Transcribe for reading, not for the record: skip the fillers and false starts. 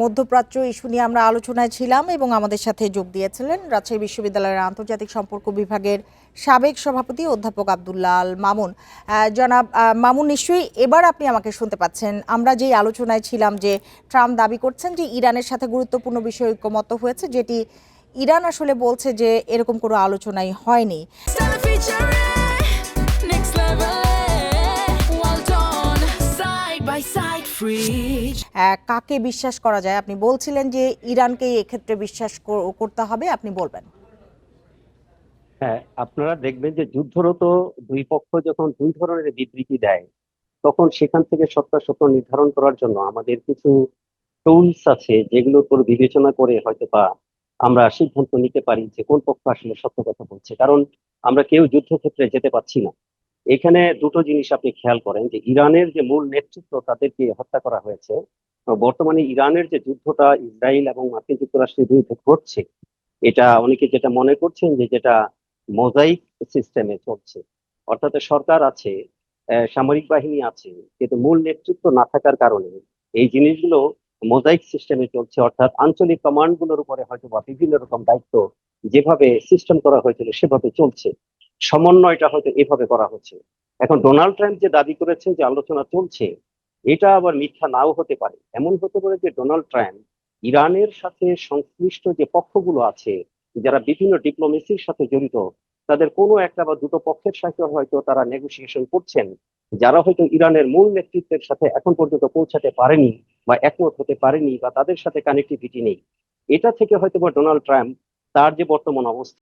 মধ্যপ্রাচ্য ইস্যু নিয়ে আমরা আলোচনায় ছিলাম এবং আমাদের সাথে যোগ দিয়েছিলেন রাজশাহী বিশ্ববিদ্যালয়ের আন্তর্জাতিক সম্পর্ক বিভাগের সাবেক সভাপতি অধ্যাপক আব্দুল্লাহ আল মামুন। জনাব মামুন, নিশ্চয়ই এবার আপনি আমাকে শুনতে পাচ্ছেন। আমরা যেই আলোচনায় ছিলাম যে ট্রাম্প দাবি করছেন যে ইরানের সাথে গুরুত্বপূর্ণ বিষয়ে ঐকমত্য হয়েছে, যেটি ইরান আসলে বলছে যে এরকম কোনো আলোচনাই হয়নি। কাকে বিশ্বাস করা যায়? আপনি বলছিলেন যে ইরানকেই এক্ষেত্রে বিশ্বাস করতে হবে, আপনি বলবেন। হ্যাঁ, আপনারা দেখবেন যে যুদ্ধরত দুই পক্ষ যখন দুই ধরনের বিবৃতি দেয়, তখন সেখান থেকে সত্যাসত্য নির্ধারণ করার জন্য আমাদের কিছু টুলস আছে, যেগুলোর উপর বিবেচনা করে হয়তো বা আমরা সিদ্ধান্ত নিতে পারি যে কোন পক্ষ আসলে সত্য কথা বলছে। কারণ আমরা কেউ যুদ্ধক্ষেত্রে যেতে পারছি না। এখানে দুটো জিনিস আপনি খেয়াল করেন যে ইরানের যে মূল নেতৃত্ব তাদেরকে হত্যা করা হয়েছে। বর্তমানে ইরানের যে যুদ্ধটা ইসরায়েল এবং মার্কিন যুক্তরাষ্ট্রের বিরুদ্ধে ঘটছে, এটা অনেকে যেটা মনে করছেন যে যেটা মোজাইক সিস্টেমে চলছে, অর্থাৎ সরকার আছে, সামরিক বাহিনী আছে, কিন্তু মূল নেতৃত্ব না থাকার কারণে এই জিনিসগুলো মোজাইক সিস্টেমে চলছে। অর্থাৎ আঞ্চলিক কমান্ড গুলোর উপরে হয়তো বা বিভিন্ন রকম দায়িত্ব যেভাবে সিস্টেম করা হয়েছিল সেভাবে চলছে, সমন্বয়টা হয়তো এভাবে করা হচ্ছে। এখন ডোনাল্ড ট্রাম্প যে দাবি করেছেন যে আলোচনা চলছে, এটা আবার মিথ্যা নাও হতে পারে। এমন হতে পারে যে ডোনাল্ড ট্রাম্প ইরানের সাথে সংশ্লিষ্ট যে পক্ষগুলো আছে, যারা বিভিন্ন ডিপ্লোমেসির সাথে জড়িত, তাদের কোনো একটা বা দুটো পক্ষের সাথে হয়তো তারা নেগোসিয়েশন করছেন, যারা হয়তো ইরানের মূল নেতৃত্বের সাথে এখন পর্যন্ত পৌঁছাতে পারেনি বা একমত হতে পারেনি বা তাদের সাথে কানেক্টিভিটি নেই। এটা থেকে হয়তো বা ডোনাল্ড ট্রাম্প তার যে বর্তমান অবস্থা